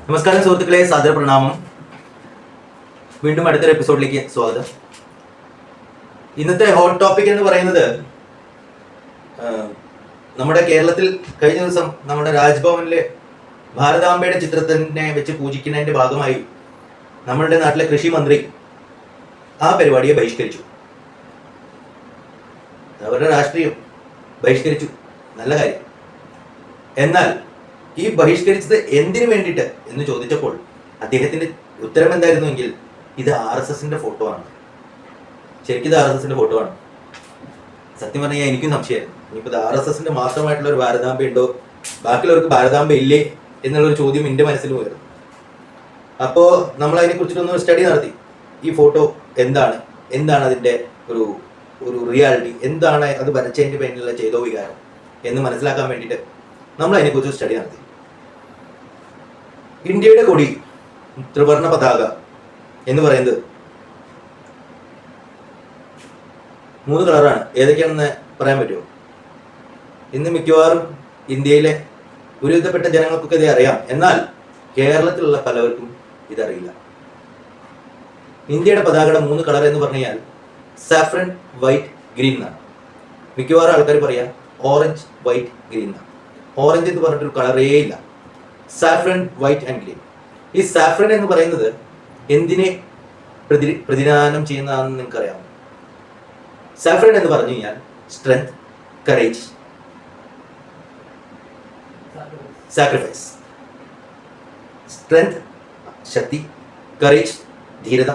നമസ്കാരം സുഹൃത്തുക്കളെ, സാദര പ്രണാമം. വീണ്ടും അടുത്തൊരു എപ്പിസോഡിലേക്ക് സ്വാഗതം. ഇന്നത്തെ ഹോട്ട് ടോപ്പിക് എന്ന് പറയുന്നത് നമ്മുടെ കേരളത്തിൽ കഴിഞ്ഞ ദിവസം നമ്മുടെ രാജ്ഭവനിലെ ഭാരതാംബയുടെ ചിത്രത്തിനെ വെച്ച് പൂജിക്കുന്നതിന്റെ ഭാഗമായി നമ്മളുടെ നാട്ടിലെ കൃഷി മന്ത്രി ആ പരിപാടിയെ ബഹിഷ്കരിച്ചു. അവരുടെ രാഷ്ട്രീയം ബഹിഷ്കരിച്ചു, നല്ല കാര്യം. എന്നാൽ ഈ ബഹിഷ്കരിച്ചത് എന്തിനു വേണ്ടിയിട്ട് എന്ന് ചോദിച്ചപ്പോൾ അദ്ദേഹത്തിന്റെ ഉത്തരം എന്തായിരുന്നുവെങ്കിൽ ഇത് RSSന്റെ ഫോട്ടോ ആണ്. ശരിക്കും ഇത് RSSന്റെ ഫോട്ടോ ആണ്. സത്യം പറഞ്ഞാൽ എനിക്കും സംശയമായിരുന്നു, ഇനിയിപ്പോൾ ഇത് RSSന്റെ മാത്രമായിട്ടുള്ള ഒരു ഭാരതാംബ ഉണ്ടോ, ബാക്കിയുള്ളവർക്ക് ഭാരതാംബ ഇല്ലേ എന്നുള്ളൊരു ചോദ്യം എൻ്റെ മനസ്സിൽ പോയിരുന്നു. അപ്പോൾ നമ്മൾ അതിനെ കുറിച്ചിട്ടൊന്ന് സ്റ്റഡി നടത്തി. ഈ ഫോട്ടോ എന്താണ് അതിൻ്റെ ഒരു ഒരു റിയാലിറ്റി, എന്താണ് അത് വരച്ചതിൻ്റെ പിന്നിലുള്ള ചെയ്തോ വികാരം എന്ന് മനസ്സിലാക്കാൻ വേണ്ടിയിട്ട് നമ്മൾ അതിനെക്കുറിച്ച് സ്റ്റഡി നടത്തി. ഇന്ത്യയുടെ കൊടി, ത്രിവർണ പതാക എന്ന് പറയുന്നത് 3 കളറാണ്. ഏതൊക്കെയാണെന്ന് പറയാൻ പറ്റുമോ? ഇന്ന് മിക്കവാറും ഇന്ത്യയിലെ ഒരുവിധപ്പെട്ട ജനങ്ങൾക്കൊക്കെ ഇത് അറിയാം, എന്നാൽ കേരളത്തിലുള്ള പലവർക്കും ഇതറിയില്ല. ഇന്ത്യയുടെ പതാകയുടെ 3 കളർ എന്ന് പറഞ്ഞു കഴിഞ്ഞാൽ സാഫ്രൻ, വൈറ്റ്, ഗ്രീൻ എന്നാണ്. മിക്കവാറും ആൾക്കാർ പറയാം ഓറഞ്ച്, വൈറ്റ്, ഗ്രീൻ എന്നാണ്. ഓറഞ്ച് എന്ന് പറഞ്ഞിട്ടൊരു കളറേ ഇല്ല. Saffron, white and green. ഈ സാഫ്രൻ എന്ന് പറയുന്നത് എന്തിനെ പ്രതിദാനം ചെയ്യുന്നതാണെന്ന് നിങ്ങൾക്കറിയാമോ? സാഫ്രൻ എന്ന് പറഞ്ഞു കഴിഞ്ഞാൽ സ്ട്രെങ്ത്, കറേജ്, സാക്രിഫൈസ്. സ്ട്രെങ്ത് ശക്തി, കറേജ് ധീരത,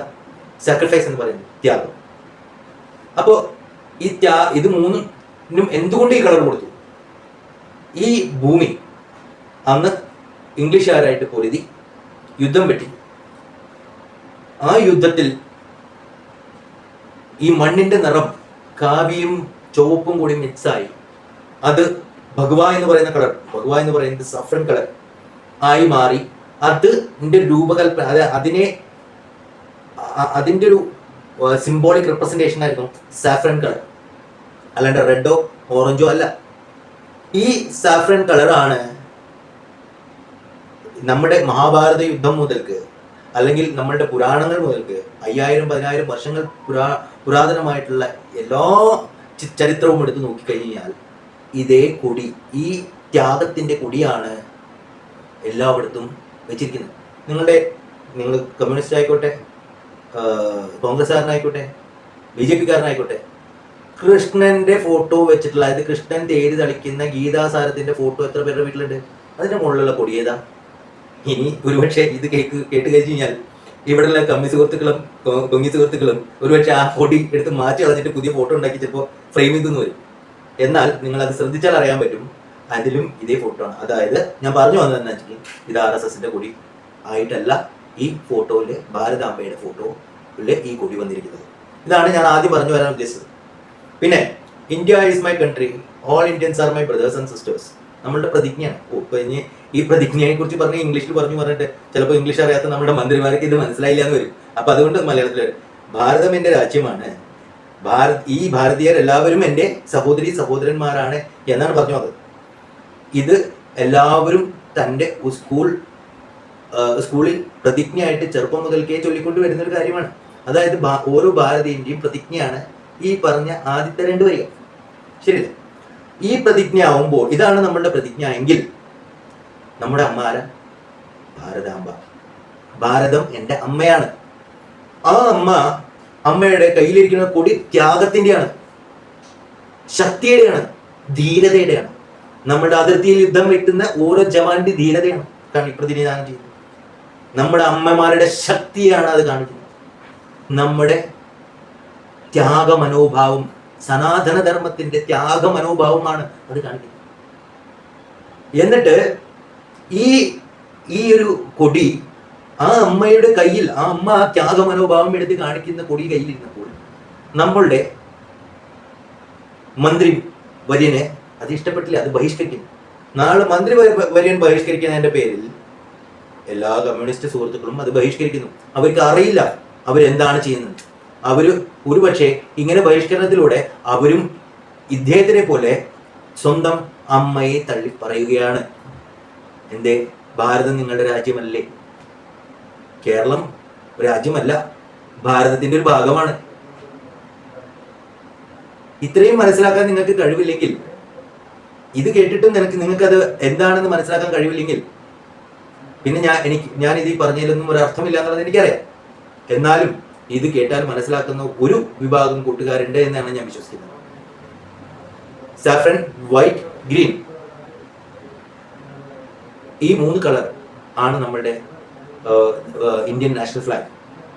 സാക്രിഫൈസ് എന്ന് പറയുന്നത് ത്യാഗം. അപ്പോൾ ഇത് മൂന്നും എന്തുകൊണ്ട് ഈ കളർ കൊടുത്തു? ഈ ഭൂമി അന്ന് ഇംഗ്ലീഷുകാരായിട്ട് പൊരുതി യുദ്ധം വെട്ടി. ആ യുദ്ധത്തിൽ ഈ മണ്ണിന്റെ നിറം കാവിയും ചുവപ്പും കൂടി മിക്സായി അത് ഭഗവ എന്ന് പറയുന്ന കളർ, ഭഗവ എന്ന് പറയുന്നത് സഫ്രൻ കളർ ആയി മാറി. അതിന്റെ രൂപകൽപ്പന, അതിന്റെ ഒരു സിംബോളിക് റെപ്രസെന്റേഷൻ ആയിരുന്നു സാഫ്രൻ കളർ, അല്ലാണ്ട് റെഡോ ഓറഞ്ചോ അല്ല. ഈ സാഫ്രൻ കളറാണ് നമ്മുടെ മഹാഭാരത യുദ്ധം മുതൽക്ക്, അല്ലെങ്കിൽ നമ്മളുടെ പുരാണങ്ങൾ മുതൽക്ക് 5000-10000 വർഷങ്ങൾ പുരാതനമായിട്ടുള്ള എല്ലാ ചരിത്രവും എടുത്ത് നോക്കിക്കഴിഞ്ഞാൽ ഇതേ കൊടി, ഈ ത്യാഗത്തിന്റെ കൊടിയാണ് എല്ലായിടത്തും വെച്ചിരിക്കുന്നത്. നിങ്ങൾ കമ്മ്യൂണിസ്റ്റ് ആയിക്കോട്ടെ, കോൺഗ്രസ്സുകാരനായിക്കോട്ടെ, BJP കാരനായിക്കോട്ടെ, കൃഷ്ണന്റെ ഫോട്ടോ വെച്ചിട്ടുള്ള, അതായത് കൃഷ്ണൻ തേര് തളിക്കുന്ന ഗീതാസാരത്തിന്റെ ഫോട്ടോ എത്ര പേരുടെ വീട്ടിലുണ്ട്? അതിന്റെ മുകളിലുള്ള കൊടി ഏതാ? ഇനി ഒരുപക്ഷെ ഇത് കേട്ട് കഴിച്ചു കഴിഞ്ഞാൽ ഇവിടെയുള്ള കമ്മി സുഹൃത്തുക്കളും കൊങ്ങി സുഹൃത്തുക്കളും ഒരുപക്ഷെ ആ കൊടി എടുത്ത് മാറ്റി കളഞ്ഞിട്ട് പുതിയ ഫോട്ടോ ഉണ്ടാക്കി ചിലപ്പോൾ ഫ്രെയിം ചെയ്തെന്ന് വരും. എന്നാൽ നിങ്ങൾ അത് ശ്രദ്ധിച്ചാൽ അറിയാൻ പറ്റും, അതിലും ഇതേ ഫോട്ടോ ആണ്. അതായത് ഞാൻ പറഞ്ഞു വന്നതെന്ന് വെച്ചാൽ ഇത് RSSന്റെ കൊടി ആയിട്ടല്ല ഈ ഫോട്ടോയില്, ഭാരതാംബയുടെ ഫോട്ടോയില് ഈ കൊടി വന്നിരിക്കുന്നത്. ഇതാണ് ഞാൻ ആദ്യം പറഞ്ഞു വരാൻ ഉദ്ദേശിച്ചത്. പിന്നെ India is my country, all Indians are my brothers and sisters നമ്മളുടെ പ്രതിജ്ഞയാണ്. ഇപ്പൊ ഇനി ഈ പ്രതിജ്ഞയെ കുറിച്ച് പറഞ്ഞ് ഇംഗ്ലീഷിൽ പറഞ്ഞിട്ട് ചിലപ്പോൾ ഇംഗ്ലീഷ് അറിയാത്ത നമ്മുടെ മന്ത്രിമാർക്ക് ഇത് മനസ്സിലായില്ല എന്ന് വരും. അപ്പൊ അതുകൊണ്ട് മലയാളത്തിൽ വരും, ഭാരതം എൻ്റെ രാജ്യമാണ്, ഈ ഭാരതീയർ എല്ലാവരും എൻ്റെ സഹോദരി സഹോദരന്മാരാണ് എന്നാണ് പറഞ്ഞു വന്നത്. ഇത് എല്ലാവരും തൻ്റെ സ്കൂളിൽ പ്രതിജ്ഞയായിട്ട് ചെറുപ്പം മുതൽക്കേ ചൊല്ലിക്കൊണ്ട് വരുന്ന ഒരു കാര്യമാണ്. അതായത് ഓരോ ഭാരതീയന്റെയും പ്രതിജ്ഞയാണ് ഈ പറഞ്ഞ ആദ്യത്തെ 2 വരികൾ. ശരിയല്ലേ? ഈ പ്രതിജ്ഞ ആവുമ്പോൾ, ഇതാണ് നമ്മളുടെ പ്രതിജ്ഞ എങ്കിൽ നമ്മുടെ അമ്മ ആരാ? ഭാരതാംബ. ഭാരതം എൻ്റെ അമ്മയാണ്. ആ അമ്മയുടെ കയ്യിലിരിക്കുന്ന കൊടി ത്യാഗത്തിന്റെയാണ്, ശക്തിയുടെയാണ്, ധീരതയുടെയാണ്. നമ്മുടെ അതിർത്തിയിൽ യുദ്ധം വെട്ടുന്ന ഓരോ ജവാന്റെ ധീരതയാണ് പ്രതിനിധാനം ചെയ്യുന്നത്. നമ്മുടെ അമ്മമാരുടെ ശക്തിയാണ് അത് കാണിക്കുന്നത്. നമ്മുടെ ത്യാഗമനോഭാവം, സനാതനധർമ്മത്തിന്റെ ത്യാഗമനോഭാവമാണ് അത് കാണിക്കുന്നത്. എന്നിട്ട് ഈ ഒരു കൊടി ആ അമ്മയുടെ കയ്യിൽ, ആ അമ്മ ആ ത്യാഗമനോഭാവം എടുത്ത് കാണിക്കുന്ന കൊടി കയ്യിലിരുന്നപ്പോൾ നമ്മളുടെ മന്ത്രി വര്യനെ അത് ഇഷ്ടപ്പെട്ടില്ല, അത് ബഹിഷ്കരിക്കുന്നു. നാളെ മന്ത്രി വര്യൻ ബഹിഷ്കരിക്കുന്നതിന്റെ പേരിൽ എല്ലാ കമ്മ്യൂണിസ്റ്റ് സുഹൃത്തുക്കളും അത് ബഹിഷ്കരിക്കുന്നു. അവർക്ക് അറിയില്ല അവരെന്താണ് ചെയ്യുന്നത്. ഒരുപക്ഷെ ഇങ്ങനെ ബഹിഷ്കരണത്തിലൂടെ അവരും ഇദ്ദേഹത്തിനെ പോലെ സ്വന്തം അമ്മയെ തള്ളി പറയുകയാണ്. എന്തേ? ഭാരതം നിങ്ങളുടെ രാജ്യമല്ലേ, കേരളം രാജ്യമല്ല, ഭാരതത്തിന്റെ ഒരു ഭാഗമാണ്. ഇത്രയും മനസ്സിലാക്കാൻ നിങ്ങൾക്ക് കഴിവില്ലെങ്കിൽ, ഇത് കേട്ടിട്ടും നിങ്ങൾക്കത് എന്താണെന്ന് മനസ്സിലാക്കാൻ കഴിവില്ലെങ്കിൽ, പിന്നെ ഞാൻ ഇത് പറഞ്ഞതിലൊന്നും ഒരു അർത്ഥമില്ല എന്നുള്ളത് എനിക്കറിയാം. എന്നാലും ഇത് കേട്ടാൽ മനസ്സിലാക്കുന്ന ഒരു വിഭാഗം കൂട്ടുകാരുണ്ട് എന്നാണ് ഞാൻ വിശ്വസിക്കുന്നത്. സാഫ്രൻ, വൈറ്റ്, ഗ്രീൻ, ഈ 3 കളർ ആണ് നമ്മുടെ ഇന്ത്യൻ നാഷണൽ ഫ്ലാഗ്.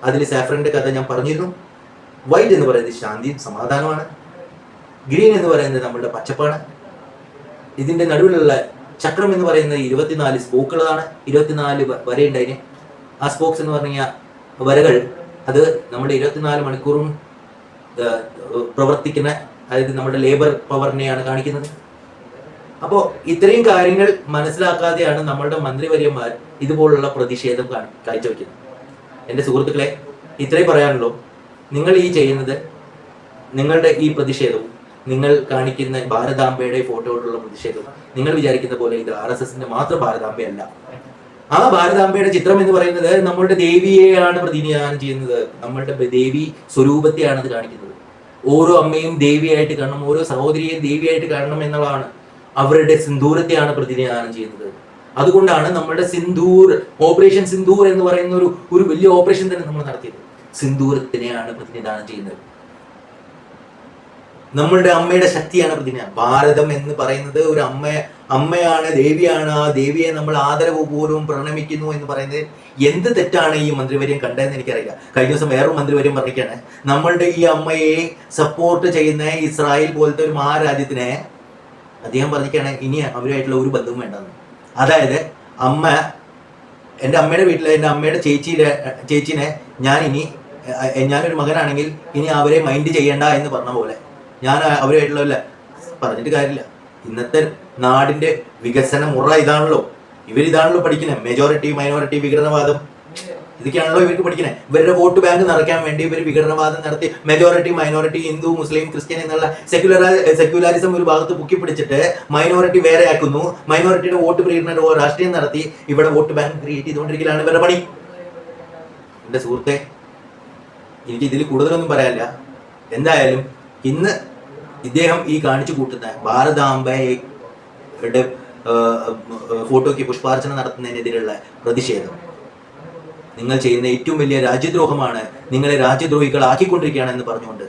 അതിൽ സാഫ്രന്റെ കഥ ഞാൻ പറഞ്ഞിരുന്നു. വൈറ്റ് എന്ന് പറയുന്നത് ശാന്തിയും സമാധാനമാണ്. ഗ്രീൻ എന്ന് പറയുന്നത് നമ്മുടെ പച്ചപ്പാണ്. ഇതിന്റെ നടുവിലുള്ള ചക്രം എന്ന് പറയുന്നത് 24 സ്പോക്കുകളാണ്. 24 വരയുണ്ടതിന്. ആ സ്പോക്സ് എന്ന് പറഞ്ഞ വരകൾ അത് നമ്മുടെ 24 മണിക്കൂറും പ്രവർത്തിക്കുന്ന, അതായത് നമ്മുടെ ലേബർ പവറിനെയാണ് കാണിക്കുന്നത്. അപ്പോൾ ഇത്രയും കാര്യങ്ങൾ മനസ്സിലാക്കാതെയാണ് നമ്മളുടെ മന്ത്രിവര്യന്മാർ ഇതുപോലുള്ള പ്രതിഷേധം കാഴ്ചവെക്കുന്നത്. എൻ്റെ സുഹൃത്തുക്കളെ, ഇത്രയും പറയാനുള്ളൂ. നിങ്ങൾ ഈ ചെയ്യുന്നത്, നിങ്ങളുടെ ഈ പ്രതിഷേധവും, നിങ്ങൾ കാണിക്കുന്ന ഭാരതാംബയുടെ ഫോട്ടോയോടുള്ള പ്രതിഷേധവും, നിങ്ങൾ വിചാരിക്കുന്ന പോലെ ഇത് RSSന്റെ മാത്രം ഭാരതാംബയല്ല. ആ ഭാരതാംബയുടെ ചിത്രം എന്ന് പറയുന്നത് നമ്മളുടെ ദേവിയെയാണ് പ്രതിനിധാനം ചെയ്യുന്നത്. നമ്മളുടെ ദേവി സ്വരൂപത്തെയാണ് അത് കാണിക്കുന്നത്. ഓരോ അമ്മയും ദേവിയായിട്ട് കാണണം, ഓരോ സഹോദരിയെയും ദേവിയായിട്ട് കാണണം എന്നുള്ളതാണ്. അവരുടെ സിന്ദൂരത്തെയാണ് പ്രതിനിധാനം ചെയ്യുന്നത്. അതുകൊണ്ടാണ് നമ്മുടെ സിന്ദൂർ, ഓപ്പറേഷൻ സിന്ദൂർ എന്ന് പറയുന്ന ഒരു വലിയ ഓപ്പറേഷൻ തന്നെ നമ്മൾ നടത്തിയത്. സിന്ദൂരത്തിനെയാണ് പ്രതിനിധാനം ചെയ്യുന്നത്. നമ്മളുടെ അമ്മയുടെ ശക്തിയാണ് പ്രതിനിധാനം. ഭാരതം എന്ന് പറയുന്നത് ഒരു അമ്മയാണ്, ദേവിയാണ്. ആ ദേവിയെ നമ്മൾ ആദരവപൂർവ്വം പ്രണമിക്കുന്നു എന്ന് പറയുന്നത് എന്ത് തെറ്റാണ് ഈ മന്ത്രിവര്യം കണ്ടതെന്ന് എനിക്കറിയില്ല. കഴിഞ്ഞ ദിവസം വേറൊരു മന്ത്രിവര്യം പറഞ്ഞിരിക്കുകയാണ്, നമ്മളുടെ ഈ അമ്മയെ സപ്പോർട്ട് ചെയ്യുന്ന ഇസ്രായേൽ പോലത്തെ ഒരു മഹാരാജ്യത്തിനെ അദ്ദേഹം പറഞ്ഞിരിക്കുകയാണ് ഇനി അവരുമായിട്ടുള്ള ഒരു ബന്ധവും വേണ്ടെന്ന്. അതായത് എൻ്റെ അമ്മയുടെ വീട്ടിലെ എൻ്റെ അമ്മയുടെ ചേച്ചീനെ ഞാനൊരു മകനാണെങ്കിൽ ഇനി അവരെ മൈൻഡ് ചെയ്യണ്ട എന്ന് പറഞ്ഞ പോലെ ഞാൻ അവരുമായിട്ടുള്ള പറഞ്ഞിട്ട് കാര്യമില്ല. ഇന്നത്തെ നാടിന്റെ വികസന മുറ ഇതാണല്ലോ. ഇവരിതാണല്ലോ പഠിക്കുന്നത്. മെജോറിറ്റി, മൈനോറിറ്റി, വിഘടനവാദം, ഇതൊക്കെയാണല്ലോ ഇവർക്ക് പഠിക്കുന്നത്. ഇവരുടെ വോട്ട് ബാങ്ക് നിറയ്ക്കാൻ വേണ്ടി ഇവർ വിഘടനവാദം നടത്തി മെജോറിറ്റി, മൈനോറിറ്റി, ഹിന്ദു, മുസ്ലിം, ക്രിസ്ത്യൻ എന്നുള്ള സെക്യുലറിസം ഒരു ഭാഗത്ത് പൊക്കിപ്പിടിച്ചിട്ട് മൈനോറിറ്റി വേറെ ആക്കുന്നു. മൈനോറിറ്റിയുടെ വോട്ട് പ്രീണന രാഷ്ട്രീയം നടത്തി ഇവിടെ വോട്ട് ബാങ്ക് ക്രിയേറ്റ് ചെയ്തുകൊണ്ടിരിക്കലാണ് ഇവരുടെ പണി. എൻ്റെ സുഹൃത്തെ, എനിക്ക് ഇതിൽ കൂടുതലൊന്നും പറയാനില്ല. എന്തായാലും ഇന്ന് ഇദ്ദേഹം ഈ കാണിച്ചു കൂട്ടുന്ന ഭാരതാംബയുടെ ഫോട്ടോയ്ക്ക് പുഷ്പാർച്ചന നടത്തുന്നതിനെതിരെയുള്ള പ്രതിഷേധം നിങ്ങൾ ചെയ്യുന്ന ഏറ്റവും വലിയ രാജ്യദ്രോഹമാണ്, നിങ്ങളെ രാജ്യദ്രോഹികളാക്കിക്കൊണ്ടിരിക്കുകയാണെന്ന് പറഞ്ഞുകൊണ്ട്